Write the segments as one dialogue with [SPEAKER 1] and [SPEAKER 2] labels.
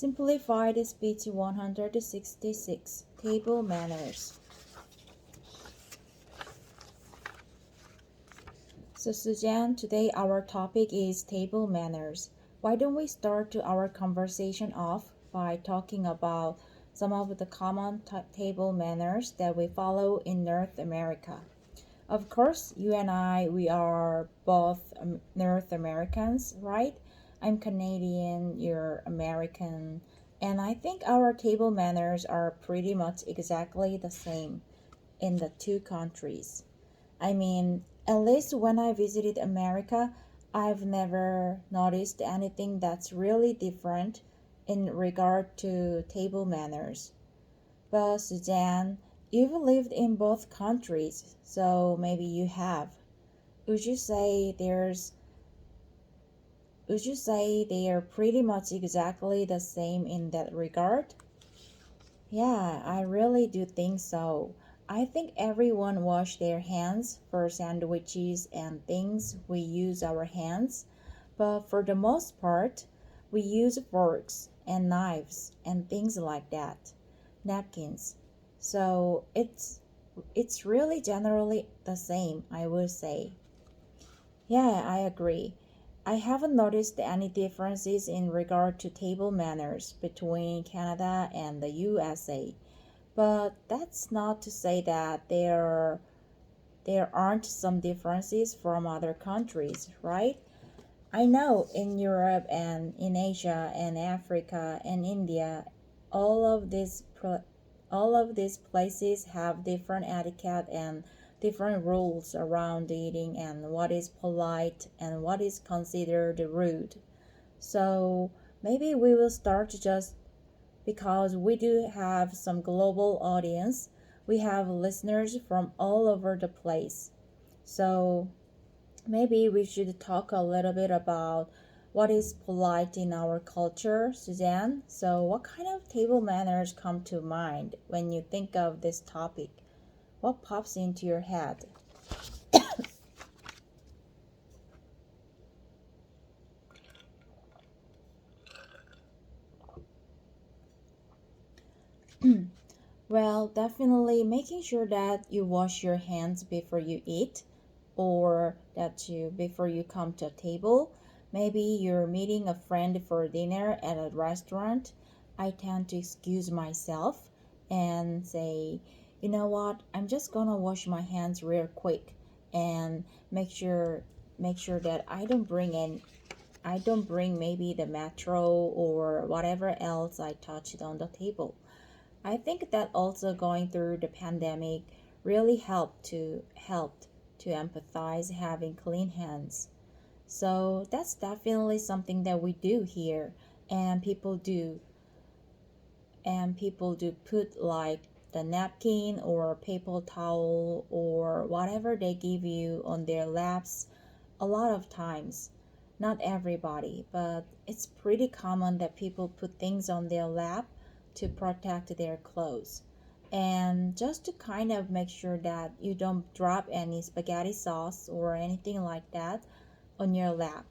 [SPEAKER 1] Simplified speech 166. Table manners. So Suzanne, today our topic is table manners. Why don't we start our conversation off by talking about some of the common table manners that we follow in North America? Of course, you and I, we are both North Americans, right? I'm Canadian, you're American, and I think our table manners are pretty much exactly the same in the two countries. I mean, at least when I visited America, I've never noticed anything that's really different in regard to table manners. But Suzanne, you've lived in both countries, so maybe you have. Would you say there's would you say they are pretty much exactly the same in that regard? Yeah, I really do think so. I think everyone wash their hands for sandwiches and things we use our hands, but for the most part, we use forks and knives and things like that, napkins. So it's really generally the same, I would say. Yeah, I agree. I haven't noticed any differences in regard to table manners between Canada and the USA. But that's not to say that there aren't some differences from other countries, right? I know in Europe and in Asia and Africa and India, all of these all of these places have different etiquette and different rules around eating and what is polite and what is considered rude. So maybe we will start just because we do have some global audience. We have listeners from all over the place. So maybe we should talk a little bit about what is polite in our culture, Suzanne. So, what kind of table manners come to mind when you think of this topic? What pops into your head? Well, definitely making sure that you wash your hands before you eat or that you before you come to a table. Maybe you're meeting a friend for dinner at a restaurant. I tend to excuse myself and say, you know what, I'm just gonna wash my hands real quick and make sure that I don't bring maybe the metro or whatever else I touched on the table. I think that also going through the pandemic really helped to empathize having clean hands. So that's definitely something that we do here and people do put like the napkin or paper towel or whatever they give you on their laps a lot of times. Not everybody, but it's pretty common that people put things on their lap to protect their clothes. And just to kind of make sure that you don't drop any spaghetti sauce or anything like that on your lap.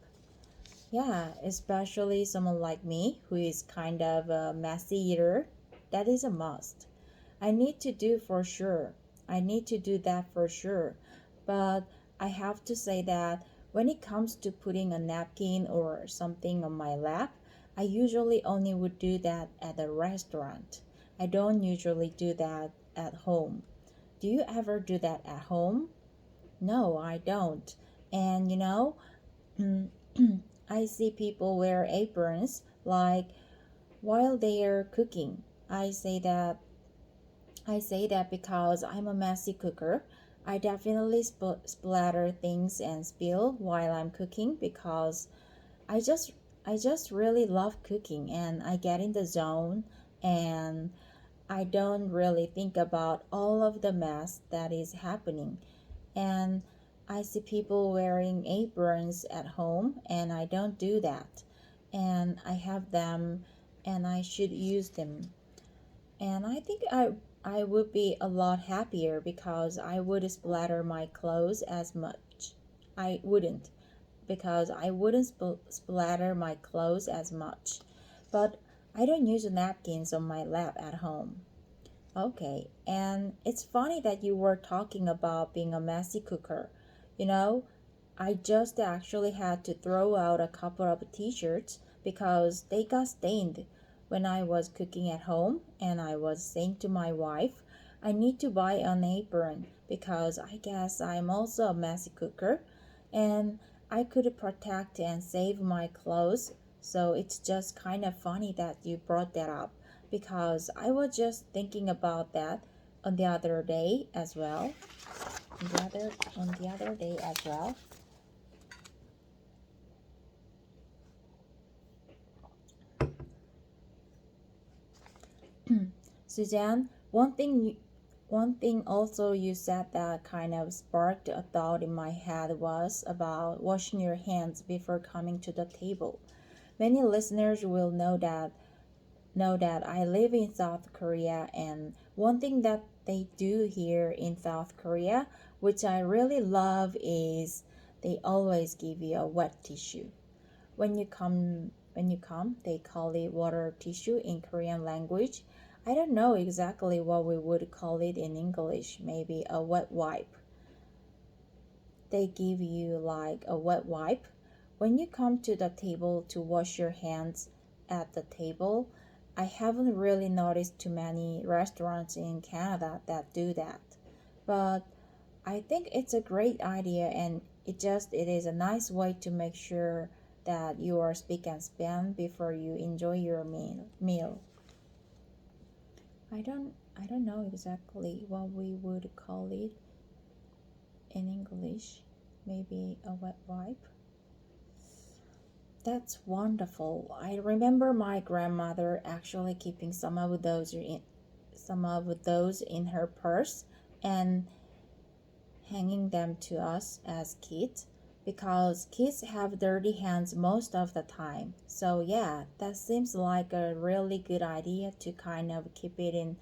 [SPEAKER 1] Yeah, especially someone like me who is kind of a messy eater, that is a must. I need to do for sure. I need to do that for sure. But I have to say that when it comes to putting a napkin or something on my lap, I usually only would do that at a restaurant. I don't usually do that at home. Do you ever do that at home? No, I don't. And I see people wear aprons like while they are cooking. I say that because I'm a messy cooker. I definitely splatter things and spill while I'm cooking because I just I just really love cooking and I get in the zone and I don't really think about all of the mess that is happening. And I see people wearing aprons at home and I don't do that. And I have them and I should use them. And I think I would be a lot happier because I would splatter my clothes as much. I wouldn't because I wouldn't splatter my clothes as much. But I don't use napkins on my lap at home. Okay, and it's funny that you were talking about being a messy cooker. You know, I just actually had to throw out a couple of t-shirts because they got stained when I was cooking at home, and I was saying to my wife, I need to buy an apron because I guess I'm also a messy cooker and I could protect and save my clothes. So it's just kind of funny that you brought that up because I was just thinking about that on the other day as well. On the other day as well. Suzanne, one thing also you said that kind of sparked a thought in my head was about washing your hands before coming to the table. Many listeners will know that I live in South Korea, and one thing that they do here in South Korea, which I really love, is they always give you a wet tissue. When you come, they call it water tissue in Korean language. I don't know exactly what we would call it in English, maybe a wet wipe. They give you like a wet wipe. When you come to the table to wash your hands at the table, I haven't really noticed too many restaurants in Canada that do that. But I think it's a great idea, and it is a nice way to make sure that you are speak and span before you enjoy your meal. I don't know exactly what we would call it in English. Maybe a wet wipe. That's wonderful. I remember my grandmother actually keeping some of those in her purse and hanging them to us as kids because kids have dirty hands most of the time. So yeah, that seems like a really good idea to kind of keep it in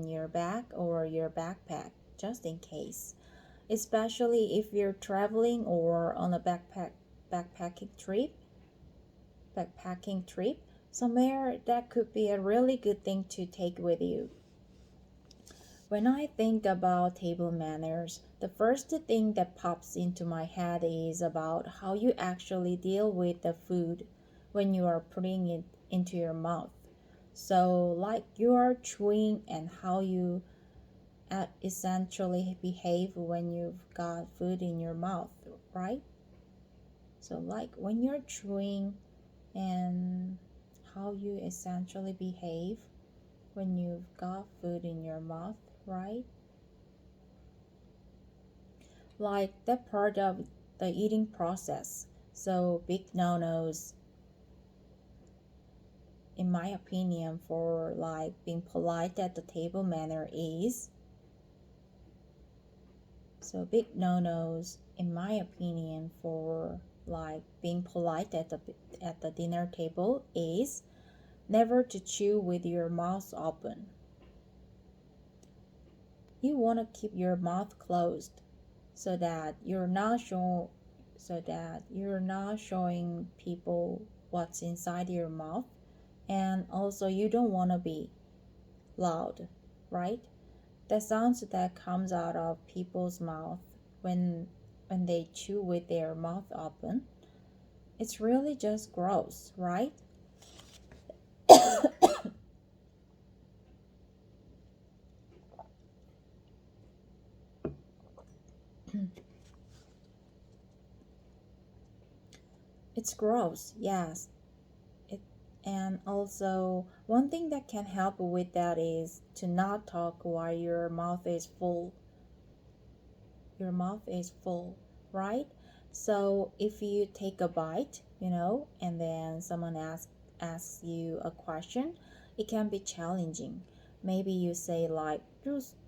[SPEAKER 1] your bag or your backpack just in case, especially if you're traveling or on a backpacking trip backpacking trip somewhere. That could be a really good thing to take with you. When I think about table manners, the first thing that pops into my head is about how you actually deal with the food when you are putting it into your mouth. So, like you are chewing, and how you essentially behave when you've got food in your mouth, right? So, like when you're chewing, and how you essentially behave when you've got food in your mouth, right? Like that part of the eating process. So, big no nos, in my opinion, for like being polite at the table manner is so big no nos, in my opinion, for like being polite at the dinner table is never to chew with your mouth open. You want to keep your mouth closed so that you're not showing people what's inside your mouth, and also you don't want to be loud, right? The sounds that comes out of people's mouth when when they chew with their mouth open, it's really just gross, right? It's gross, yes. It, and also, one thing that can help with that is to not talk while your mouth is full, right? So if you take a bite, and then someone asks you a question, it can be challenging. Maybe you say like,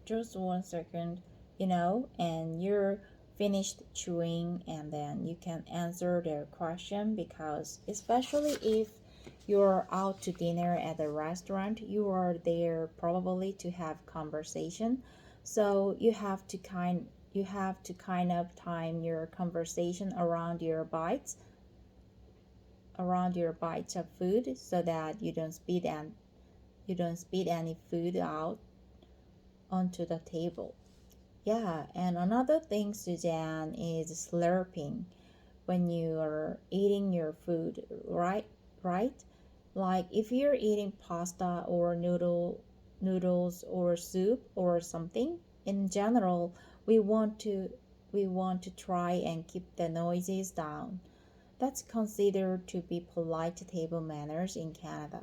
[SPEAKER 1] just 1 second, and you're finished chewing, and then you can answer their question, because especially if you're out to dinner at a restaurant, you are there probably to have conversation. So you have to kind of time your conversation around your bites, around your bites of food so that you don't spit any food out onto the table. Yeah, and another thing, Suzanne, is slurping when you are eating your food, right? Right? Like if you're eating pasta or noodles or soup or something, in general, we want to we want to try and keep the noises down. That's considered to be polite table manners in Canada.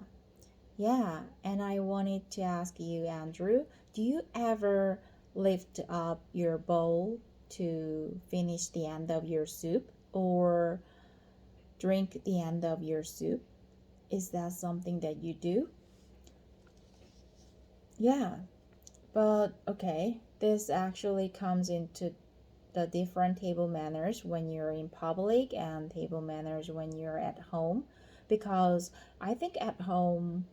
[SPEAKER 1] Yeah, and I wanted to ask you, Andrew, do you ever lift up your bowl to finish the end of your soup or drink the end of your soup? Is that something that you do? Yeah, but okay, this actually comes into the different table manners when you're in public and table manners when you're at home, because I think at home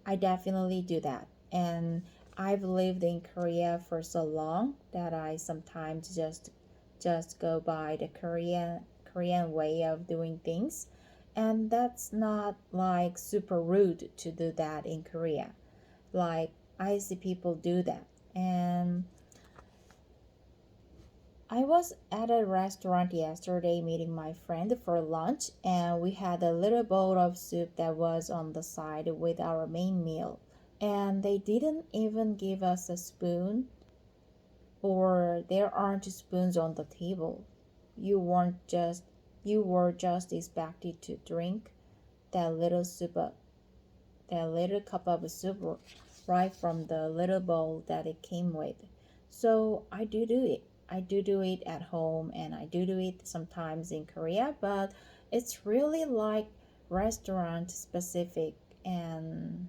[SPEAKER 1] I definitely do that. And I've lived in Korea for so long that I sometimes just go by the Korean way of doing things. And that's not like super rude to do that in Korea. Like I see people do that. And I was at a restaurant yesterday meeting my friend for lunch, and we had a little bowl of soup that was on the side with our main meal. And they didn't even give us a spoon, or there aren't spoons on the table. You weren't just you were just expected to drink that little that little cup of soup right from the little bowl that it came with. So I do it. I do it at home and I do it sometimes in Korea, but it's really like restaurant specific and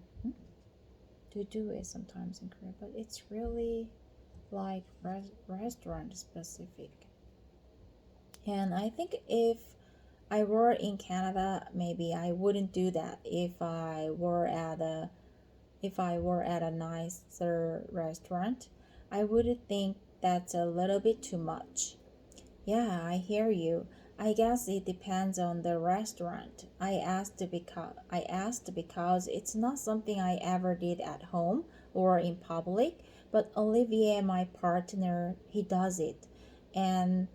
[SPEAKER 1] do it sometimes in Korea, but it's really like restaurant specific. And I think I were in Canada, maybe I wouldn't do that if I were at a nicer restaurant. I would think that's a little bit too much. Yeah, I hear you. I guess it depends on the restaurant. I asked because it's not something I ever did at home or in public, but Olivier, my partner, he does it. And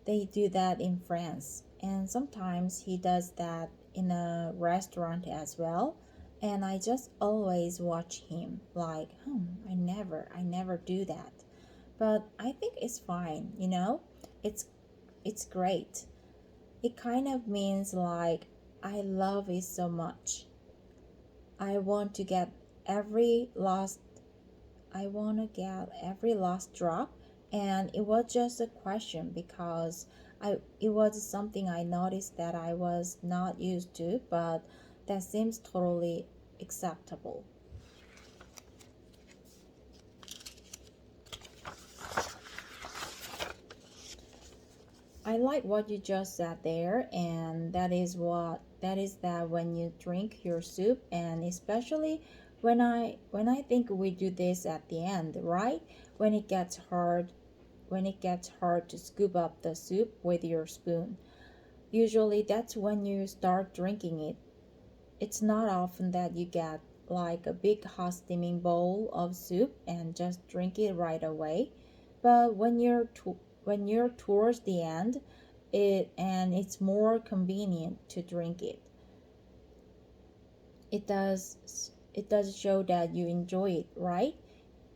[SPEAKER 1] they do that in France. And sometimes he does that in a restaurant as well. And I just always watch him like, I never do that. But I think it's fine, you know? It's it's great. It kind of means like I love it so much. I want to get every last I want to get every last drop, and it was just a question because it was something I noticed that I was not used to, but that seems totally acceptable. I like what you just said there, and that is that when you drink your soup, and especially when I think we do this at the end, right? When it gets hard, when it gets hard to scoop up the soup with your spoon. Usually that's when you start drinking it. It's not often that you get like a big hot steaming bowl of soup and just drink it right away. But when you're towards the end, it's more convenient to drink it. It does show that you enjoy it, right?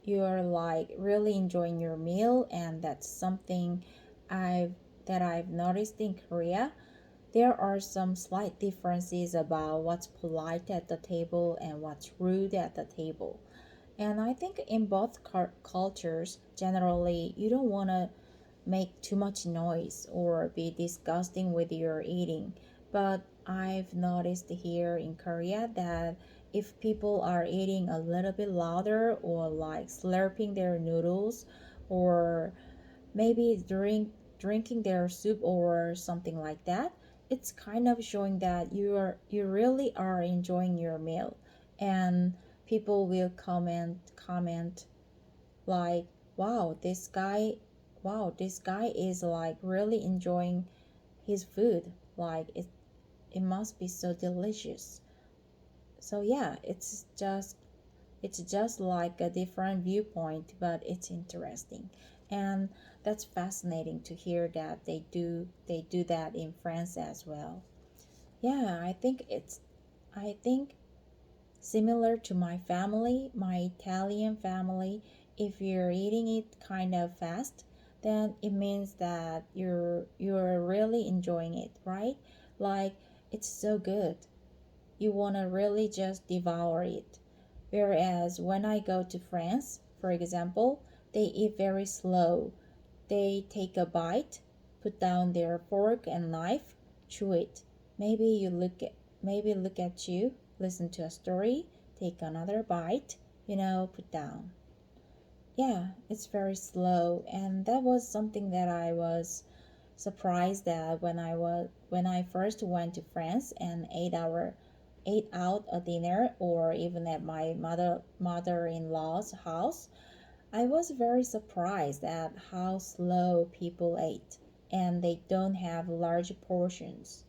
[SPEAKER 1] You're like really enjoying your meal, and that's something I've I've noticed in Korea. There are some slight differences about what's polite at the table and what's rude at the table. And I think in both cultures, generally, you don't want to make too much noise or be disgusting with your eating. But I've noticed here in Korea that if people are eating a little bit louder or like slurping their noodles or maybe drinking their soup or something like that, it's kind of showing that you really are enjoying your meal. And people will comment like, wow, this guy is like really enjoying his food. Like it must be so delicious. So yeah, it's just like a different viewpoint, but it's interesting. And that's fascinating to hear that they do that in France as well. Yeah, I think similar to my family, my Italian family, if you're eating it kind of fast, then it means that you're really enjoying it, right? Like it's so good. You want to really just devour it. Whereas when I go to France, for example, they eat very slow. They take a bite, put down their fork and knife, chew it. Maybe look at you, listen to a story, take another bite, put down. Yeah, it's very slow, and that was something that I was surprised at when I first went to France and ate out a dinner or even at my mother-in-law's house. I was very surprised at how slow people ate, and they don't have large portions.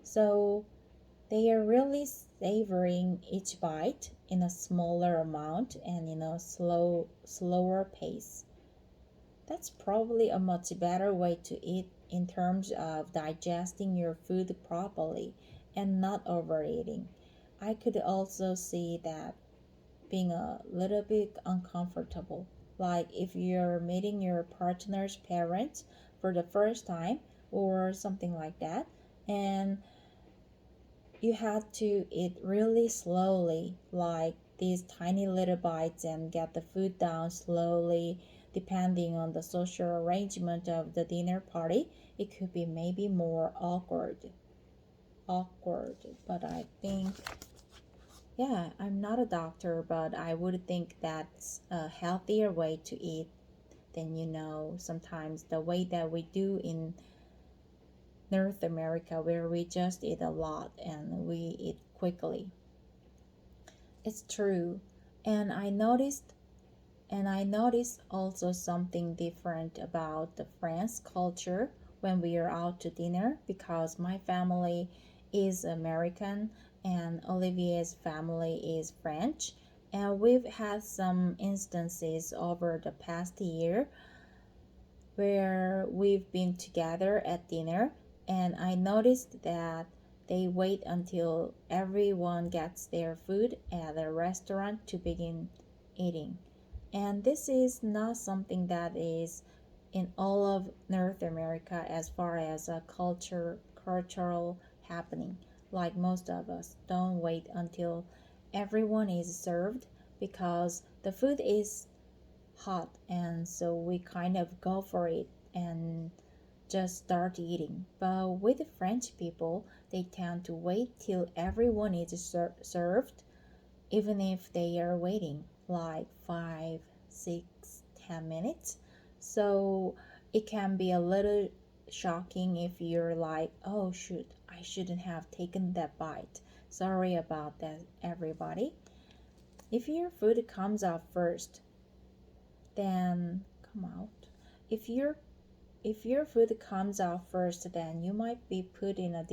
[SPEAKER 1] So they are really savoring each bite in a smaller amount and in a slower pace. That's probably a much better way to eat in terms of digesting your food properly and not overeating. I could also see that being a little bit uncomfortable. Like if you're meeting your partner's parents for the first time or something like that, and you had to eat really slowly, like these tiny little bites, and get the food down slowly, depending on the social arrangement of the dinner party. It could be maybe more awkward, but I think, yeah, I'm not a doctor, but I would think that's a healthier way to eat than, sometimes the way that we do in North America, where we just eat a lot and we eat quickly. It's true. And I noticed also something different about the France culture when we are out to dinner, because my family is American and Olivier's family is French. And we've had some instances over the past year where we've been together at dinner, and I noticed that they wait until everyone gets their food at the restaurant to begin eating. And this is not something that is in all of North America as far as a cultural happening. Like most of us don't wait until everyone is served, because the food is hot, and so we kind of go for it and just start eating. But with the French people, they tend to wait till everyone is served, even if they are waiting like 5, 6, 10 minutes. So it can be a little shocking if you're like, oh shoot, I shouldn't have taken that bite. Sorry about that, everybody. If your food comes out first, then come out. If your food comes out first, then you might be put in a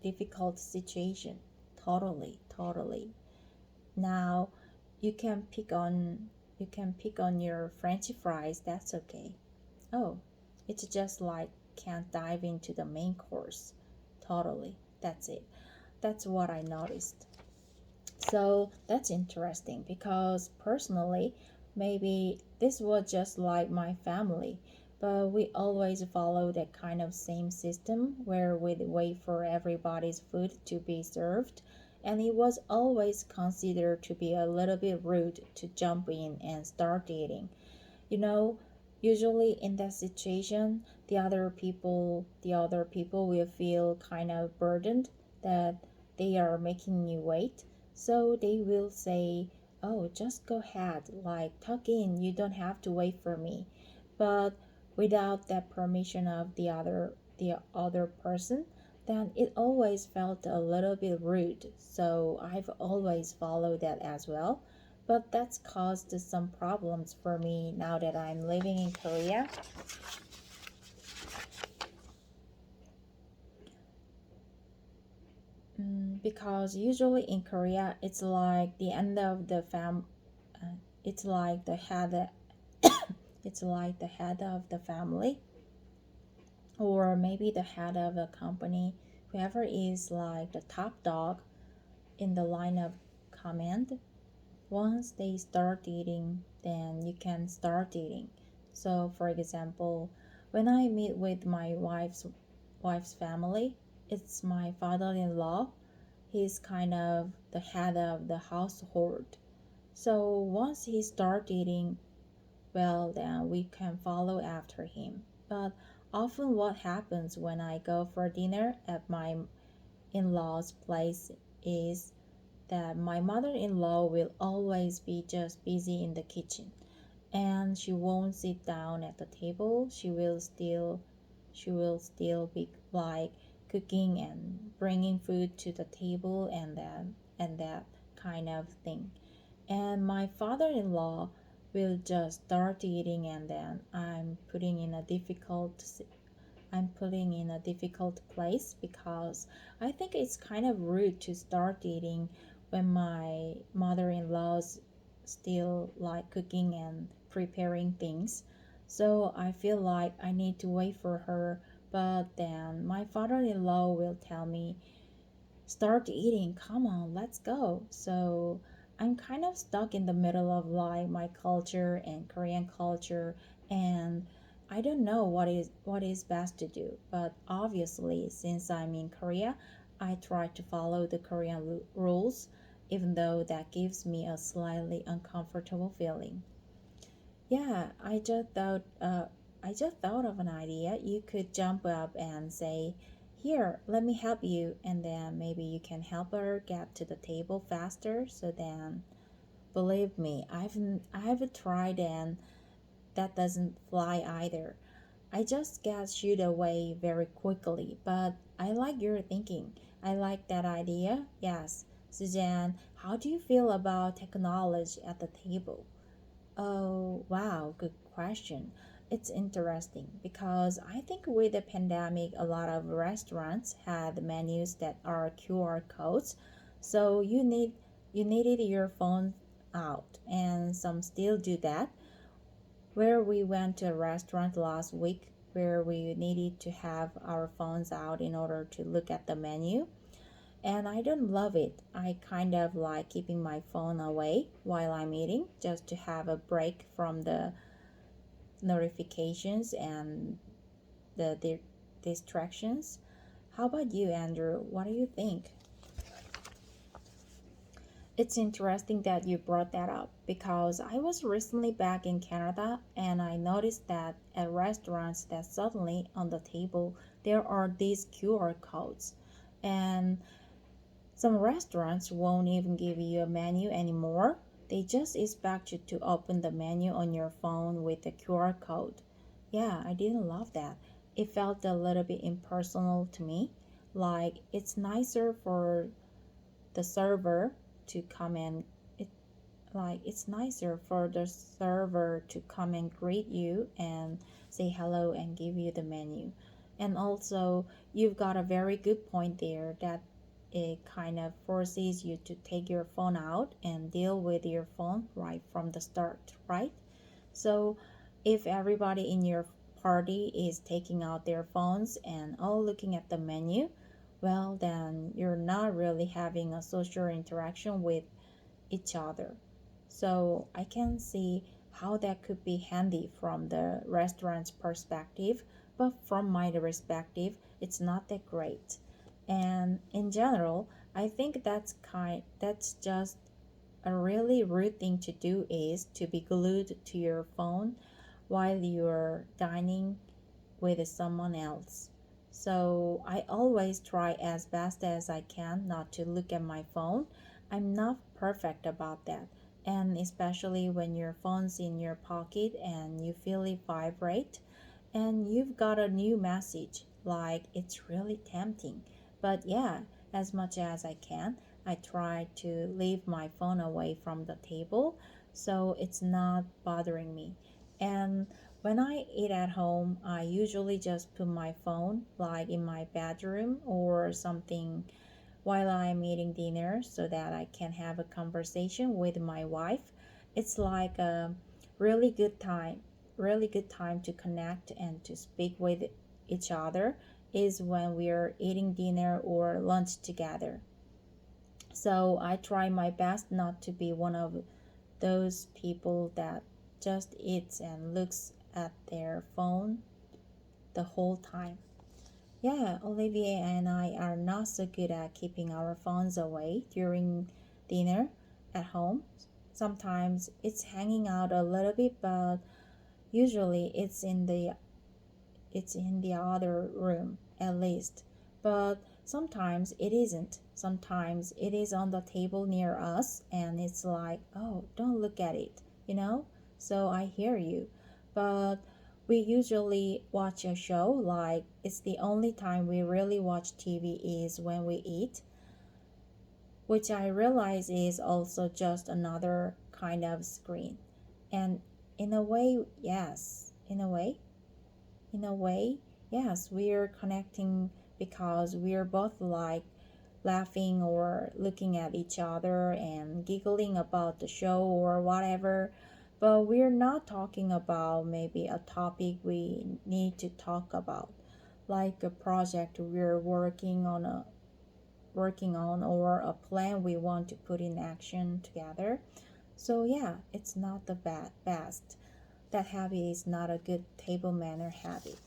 [SPEAKER 1] difficult situation. Totally. Now you can pick on your French fries. That's okay. Oh, it's just like can't dive into the main course. Totally. That's it. That's what I noticed. So that's interesting, because personally, maybe this was just like my family, but we always follow that kind of same system where we'd wait for everybody's food to be served, and it was always considered to be a little bit rude to jump in and start eating. You know, usually in that situation, the other people will feel kind of burdened that they are making you wait. So they will say, "Oh, just go ahead, like tuck in, you don't have to wait for me." But without that permission of the other person, then it always felt a little bit rude. So I've always followed that as well. But that's caused some problems for me now that I'm living in Korea. Because usually in Korea, it's like the end of the it's like the head, it's like the head of the family, or maybe the head of a company, whoever is like the top dog in the line of command. Once they start eating, then you can start eating. So, for example, when I meet with my wife's family, it's my father-in-law. He's kind of the head of the household. So once he start eating, well, then we can follow after him. But often what happens when I go for dinner at my in-laws' place is that my mother-in-law will always be just busy in the kitchen, and she won't sit down at the table. She will still be like cooking and bringing food to the table, and that kind of thing. And my father-in-law will just start eating, and then I'm putting in a difficult place, because I think it's kind of rude to start eating when my mother-in-law's still like cooking and preparing things. So I feel like I need to wait for her, but then my father-in-law will tell me, start eating, come on, let's go. So I'm kind of stuck in the middle of like my culture and Korean culture, and I don't know what is best to do. But obviously, since I'm in Korea, I try to follow the Korean rules, even though that gives me a slightly uncomfortable feeling. Yeah, I just thought of an idea. You could jump up and say, "Here, let me help you," and then maybe you can help her get to the table faster. So then, believe me, I've tried, and that doesn't fly either. I just get shooed away very quickly, but I like your thinking. I like that idea. Yes. Suzanne, how do you feel about technology at the table? Oh, wow, good question. It's interesting because I think with the pandemic, a lot of restaurants had menus that are QR codes, so you needed your phone out, and some still do that. Where we went to a restaurant last week where we needed to have our phones out in order to look at the menu, and I don't love it. I kind of like keeping my phone away while I'm eating just to have a break from the notifications and the distractions. How about you, Andrew? What do you think? It's interesting that you brought that up because I was recently back in Canada, and I noticed that at restaurants that suddenly on the table there are these QR codes, and some restaurants won't even give you a menu anymore. They just expect you to open the menu on your phone with the QR code. Yeah, I didn't love that. It felt a little bit impersonal to me. Like the server to come and it it's nicer for the server to come and greet you and say hello and give you the menu. And also, you've got a very good point there that it kind of forces you to take your phone out and deal with your phone right from the start, right? So, if everybody in your party is taking out their phones and all looking at the menu, well, then you're not really having a social interaction with each other. So I can see how that could be handy from the restaurant's perspective, but from my perspective, it's not that great. And in general, I think that's just a really rude thing to do, is to be glued to your phone while you're dining with someone else. So I always try as best as I can not to look at my phone. I'm not perfect about that. And especially when your phone's in your pocket and you feel it vibrate and you've got a new message, like it's really tempting. But yeah, as much as I can, I try to leave my phone away from the table so it's not bothering me. And when I eat at home, I usually just put my phone like in my bedroom or something while I'm eating dinner so that I can have a conversation with my wife. It's like a really good time to connect and to speak with each other is when we're eating dinner or lunch together. So I try my best not to be one of those people that just eats and looks at their phone the whole time. Yeah, Olivier and I are not so good at keeping our phones away during dinner at home. Sometimes it's hanging out a little bit, but usually it's in the other room at least. But sometimes it isn't. Sometimes it is on the table near us and it's like, oh, don't look at it, you know? So I hear you. But we usually watch a show, like it's the only time we really watch TV is when we eat, which I realize is also just another kind of screen. And in a way, yes, in a way, yes, we're connecting because we're both like laughing or looking at each other and giggling about the show or whatever. But we're not talking about maybe a topic we need to talk about, like a project we're working on or a plan we want to put in action together. So yeah, it's not the best. That habit is not a good table manner habit.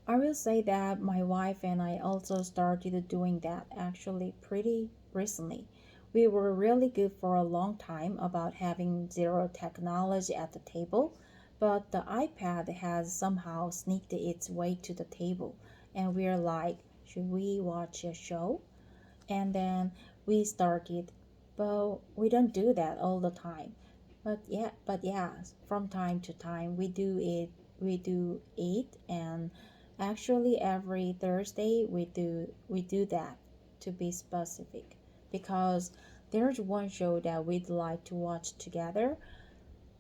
[SPEAKER 1] I will say that my wife and I also started doing that actually pretty recently. We were really good for a long time about having zero technology at the table, but the iPad has somehow sneaked its way to the table, and we're like, should we watch a show? And then we started, but we don't do that all the time. But yeah, from time to time we do it, and actually every Thursday we do that, to be specific, because there's one show that we'd like to watch together,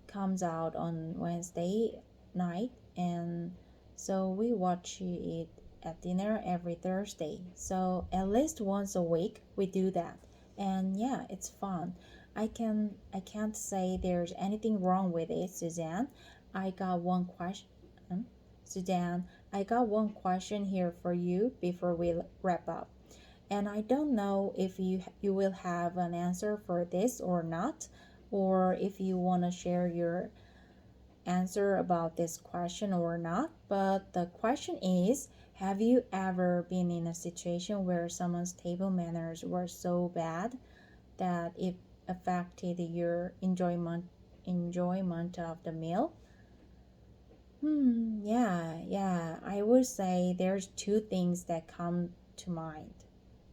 [SPEAKER 1] comes out on Wednesday night, and so we watch it at dinner every Thursday. So at least once a week we do that. And yeah, it's fun. I can't say there's anything wrong with it, Suzanne. I got one question. Suzanne, I got one question here for you before we wrap up. And I don't know if you will have an answer for this or not, or if you want to share your answer about this question or not. But the question is, have you ever been in a situation where someone's table manners were so bad that it affected your enjoyment of the meal? Yeah. I would say there's two things that come to mind.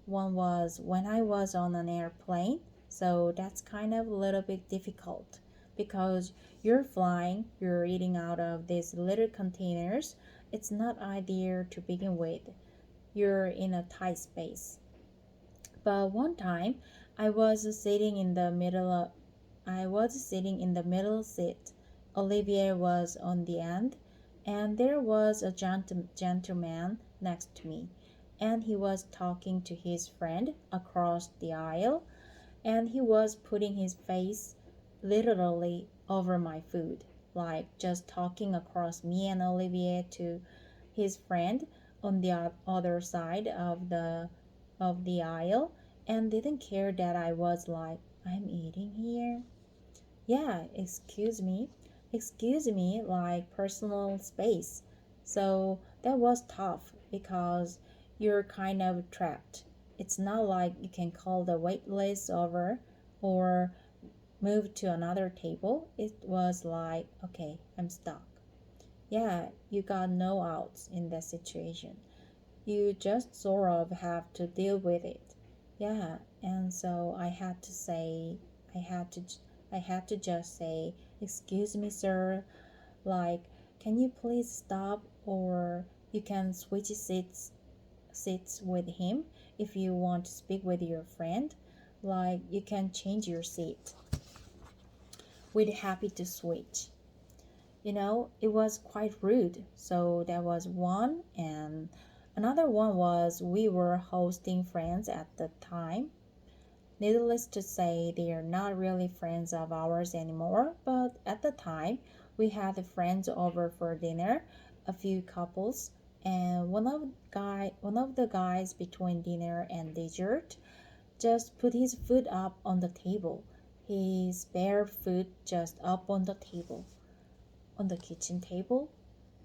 [SPEAKER 1] One was when I was on an airplane, so that's kind of a little bit difficult because you're flying, you're eating out of these little containers. It's not ideal to begin with. You're in a tight space. But one time, I was sitting in the middle of, I was sitting in the middle seat. Olivier was on the end, and there was a gentleman next to me, and he was talking to his friend across the aisle, and he was putting his face literally over my food, like just talking across me and Olivier to his friend on the other side of the aisle, and didn't care that I was like, I'm eating here. Yeah, excuse me, like personal space. So that was tough because you're kind of trapped. It's not like you can call the wait list over or move to another table. It was like, okay, I'm stuck. Yeah, you got no outs in that situation. You just sort of have to deal with it. Yeah, and so I had to, I had to just say, excuse me, sir, like, can you please stop, or you can switch seats with him if you want to speak with your friend. Like, you can change your seat. We'd happy to switch. It was quite rude. So that was one, and another one was we were hosting friends at the time. Needless to say, they are not really friends of ours anymore, but at the time, we had friends over for dinner, a few couples, and one of the guys between dinner and dessert just put his foot up on the table. His bare foot just up on the table. On the kitchen table?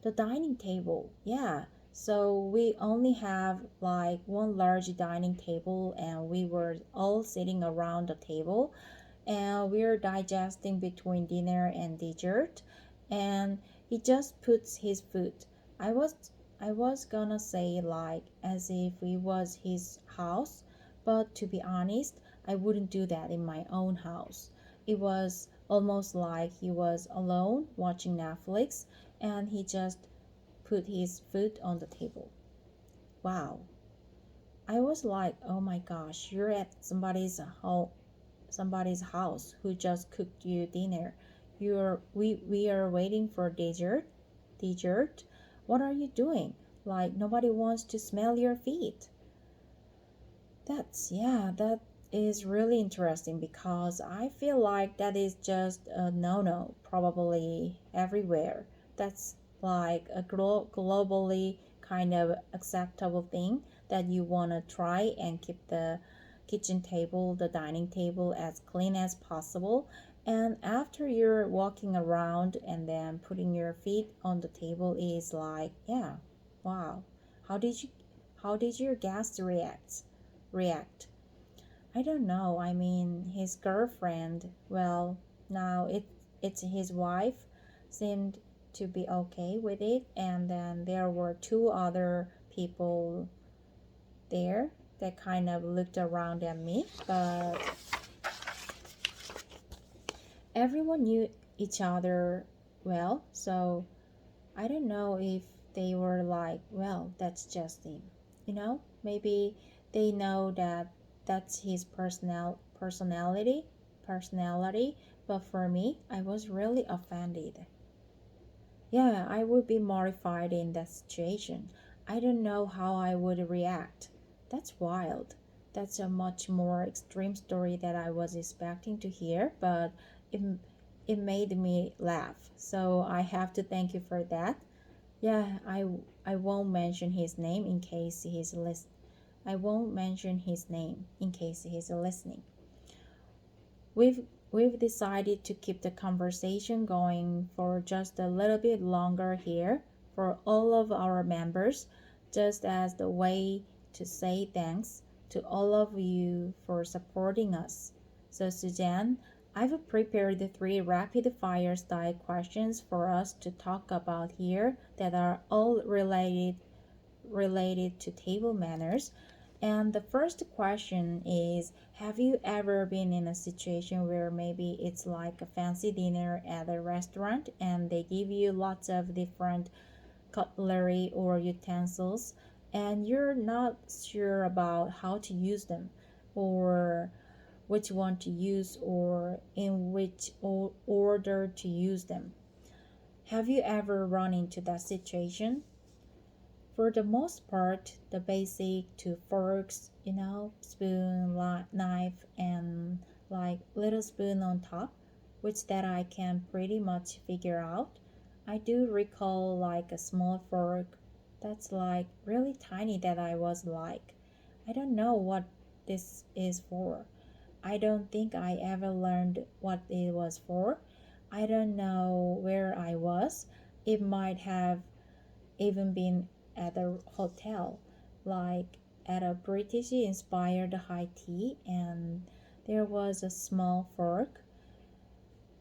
[SPEAKER 1] The dining table, yeah. So we only have like one large dining table, and we were all sitting around the table, and we're digesting between dinner and dessert, and he just puts his foot. I was I was gonna say like as if it was his house, but to be honest, I wouldn't do that in my own house. It was almost like he was alone watching Netflix, and he just put his foot on the table. Wow. I was like, oh my gosh, you're at somebody's house who just cooked you dinner. We are waiting for dessert. Dessert? What are you doing? Like nobody wants to smell your feet. That is really interesting because I feel like that is just a no-no probably everywhere. That's like a globally kind of acceptable thing that you want to try and keep the kitchen table, the dining table as clean as possible. And after you're walking around and then putting your feet on the table is like, yeah, wow. How did you how did your guests react? I don't know. I mean, his girlfriend, well, now it's his wife, seemed to be okay with it, and then there were two other people there that kind of looked around at me, but everyone knew each other well, so I don't know if they were like, well, that's just him. Maybe they know that that's his personality, but for me, I was really offended. Yeah, I would be mortified in that situation. I don't know how I would react. That's wild. That's a much more extreme story that I was expecting to hear, but it, it made me laugh. So I have to thank you for that. Yeah, I won't mention his name in case I won't mention his name in case he's listening. We've decided to keep the conversation going for just a little bit longer here for all of our members, just as the way to say thanks to all of you for supporting us. So Suzanne, I've prepared the three rapid fire style questions for us to talk about here that are all related to table manners. And the first question is, have you ever been in a situation where maybe it's like a fancy dinner at a restaurant and they give you lots of different cutlery or utensils and you're not sure about how to use them or which one to use or in which order to use them? Have you ever run into that situation? For the most part, the basic two forks, spoon, knife, and like little spoon on top, which that I can pretty much figure out. I do recall like a small fork that's like really tiny that I was like, I don't know what this is for. I don't think I ever learned what it was for. I don't know where I was. It might have even been at a hotel, like at a British inspired high tea, and there was a small fork.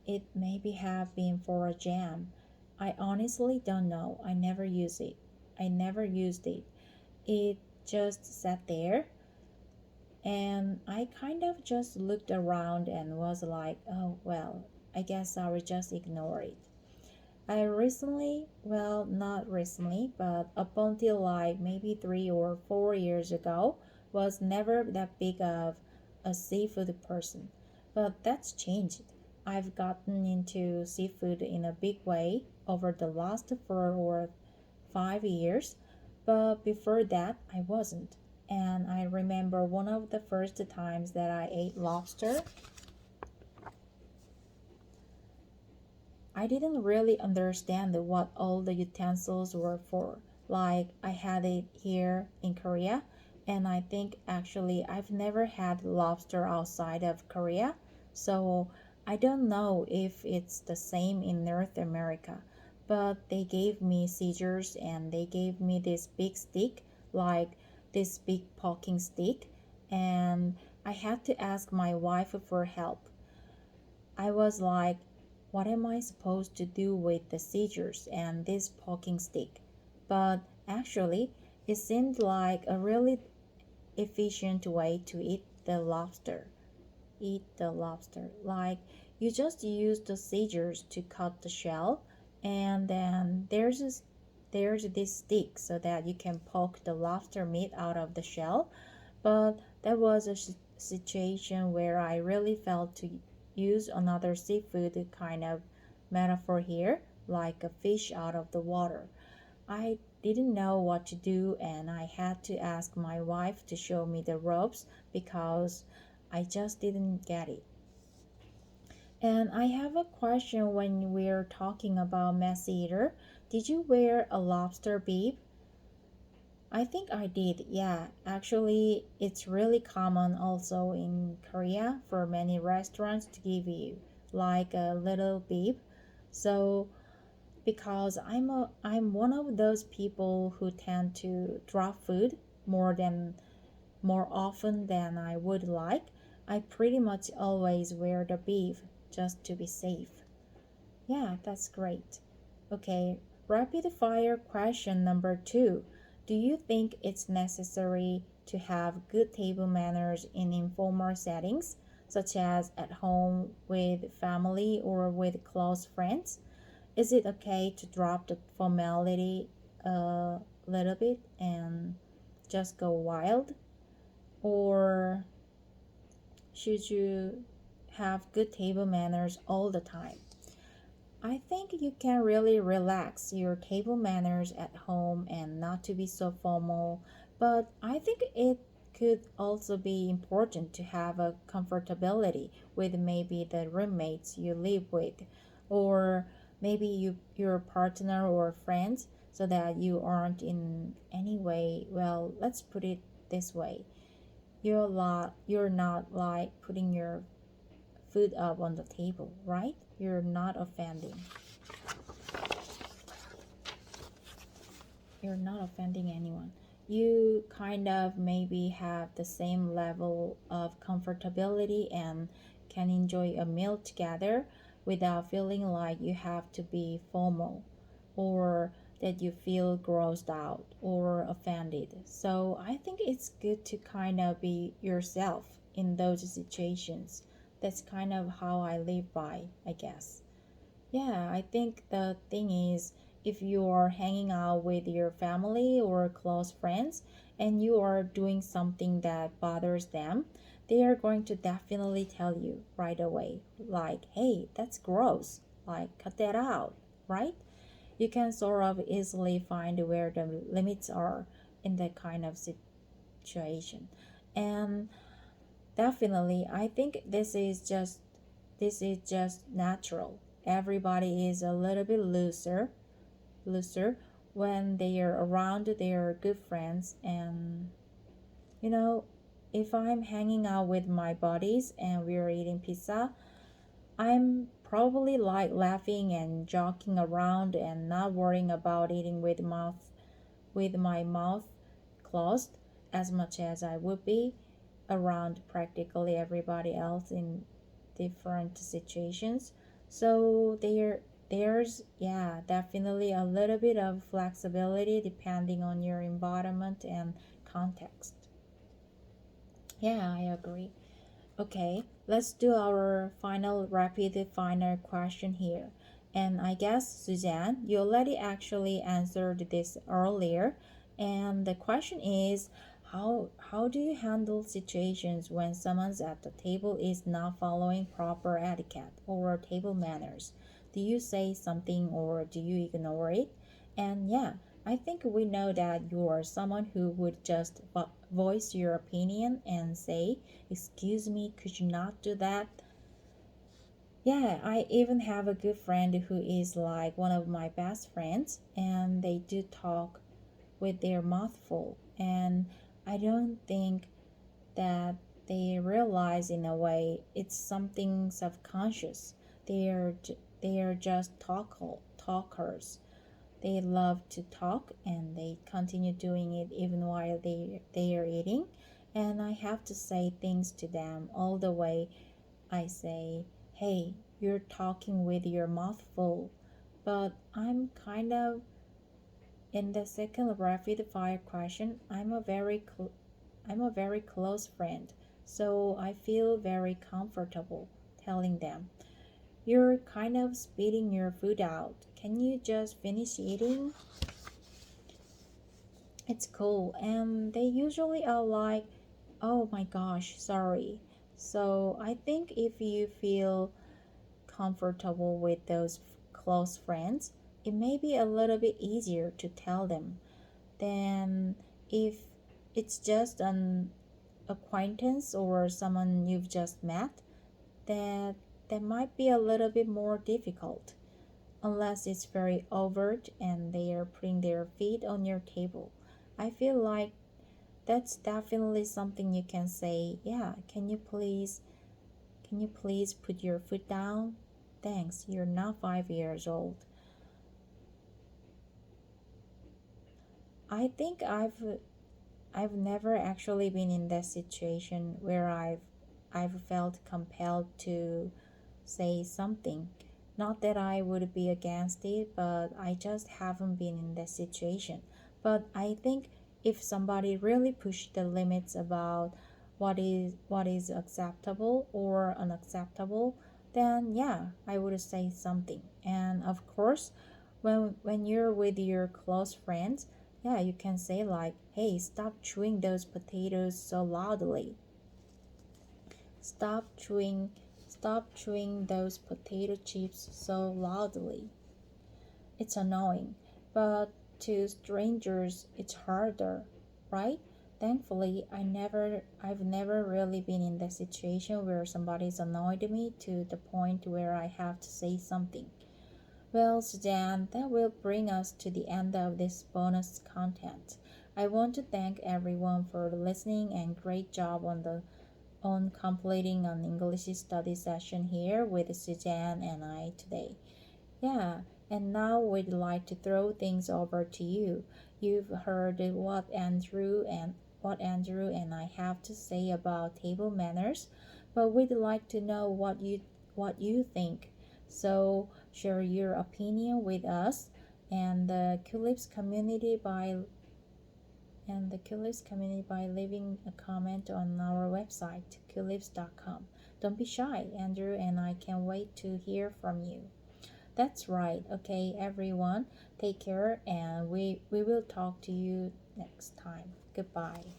[SPEAKER 1] It maybe have been for a jam. I honestly don't know. I never used it. I never used it. It just sat there, and I kind of just looked around and was like, oh well, I guess I will just ignore it. I recently, well, not recently, but up until like maybe 3 or 4 years ago, was never that big of a seafood person. But that's changed. I've gotten into seafood in a big way over the last 4 or 5 years, but before that, I wasn't. And I remember one of the first times that I ate lobster, I didn't really understand what all the utensils were for. Like, I had it here in Korea, and I think actually I've never had lobster outside of Korea, so I don't know if it's the same in North America. But they gave me scissors and they gave me this big stick, like this big poking stick, and I had to ask my wife for help. I was like, what am I supposed to do with the scissors and this poking stick? But actually, it seemed like a really efficient way to eat the lobster. Eat the lobster. Like, you just use the scissors to cut the shell, and then there's this stick so that you can poke the lobster meat out of the shell. But that was a situation where I really felt to use another seafood kind of metaphor here, like a fish out of the water. I didn't know what to do, and I had to ask my wife to show me the ropes because I just didn't get it. And I have a question when we're talking about mess eater. Did you wear a lobster bib? I think I did, yeah. Actually, it's really common also in Korea for many restaurants to give you like a little bib. So, because I'm one of those people who tend to drop food more often than I would like, I pretty much always wear the bib just to be safe. Yeah, that's great. Okay, rapid fire question number 2. Do you think it's necessary to have good table manners in informal settings, such as at home with family or with close friends? Is it okay to drop the formality a little bit and just go wild? Or should you have good table manners all the time? I think you can really relax your table manners at home and not to be so formal, but I think it could also be important to have a comfortability with maybe the roommates you live with, or maybe your partner or friends, so that you aren't in any way, well, let's put it this way. You're not like putting your food up on the table, right? You're not offending. You're not offending anyone. You kind of maybe have the same level of comfortability and can enjoy a meal together without feeling like you have to be formal or that you feel grossed out or offended. So I think it's good to kind of be yourself in those situations. That's kind of how I live by, I guess. Yeah, I think the thing is, if you are hanging out with your family or close friends and you are doing something that bothers them, they are going to definitely tell you right away, like, hey, that's gross, like, cut that out, right? You can sort of easily find where the limits are in that kind of situation. And definitely, I think this is just natural. Everybody is a little bit looser when they are around their good friends. And you know, if I'm hanging out with my buddies and we're eating pizza, I'm probably like laughing and joking around and not worrying about eating with my mouth closed as much as I would be around practically everybody else in different situations. So there's yeah, definitely a little bit of flexibility depending on your environment and context. Yeah, I agree. Okay, let's do our final rapid fire question here. And I guess, Suzanne, you already actually answered this earlier. And the question is, How do you handle situations when someone's at the table is not following proper etiquette or table manners? Do you say something or do you ignore it? And yeah, I think we know that you are someone who would just voice your opinion and say, "Excuse me, could you not do that?" Yeah, I even have a good friend who is like one of my best friends, and they do talk with their mouth full. And I don't think that they realize in a way it's something subconscious. They are just talkers. They love to talk and they continue doing it even while they are eating. And I have to say things to them all the way. I say, "Hey, you're talking with your mouth full." But I'm kind of in the second rapid fire question. I'm a very close friend, so I feel very comfortable telling them, "You're kind of spitting your food out. Can you just finish eating?" It's cool, and they usually are like, "Oh my gosh, sorry." So I think if you feel comfortable with those close friends, it may be a little bit easier to tell them than if it's just an acquaintance or someone you've just met. That might be a little bit more difficult unless it's very overt and they are putting their feet on your table. I feel like that's definitely something you can say, "Yeah, can you please put your foot down? Thanks, you're not 5 years old." I think I've never actually been in that situation where I've felt compelled to say something. Not that I would be against it, but I just haven't been in that situation. But I think if somebody really pushed the limits about what is acceptable or unacceptable, then yeah, I would say something. And of course, when you're with your close friends, yeah, you can say like, "Hey, stop chewing so loudly. Stop chewing Stop chewing those potato chips so loudly. It's annoying, but to strangers it's harder, right?" Thankfully, I've never really been in the situation where somebody's annoyed me to the point where I have to say something. Well, Sudan, that will bring us to the end of this bonus content. I want to thank everyone for listening and great job on completing an English study session here with Suzanne and I today. Yeah, and now we'd like to throw things over to you. You've heard what Andrew and I have to say about table manners, but we'd like to know what you think. So share your opinion with us and the Culips community by leaving a comment on our website, culips.com. Don't be shy, Andrew and I can't wait to hear from you. That's right. Okay, everyone, take care and we will talk to you next time. Goodbye.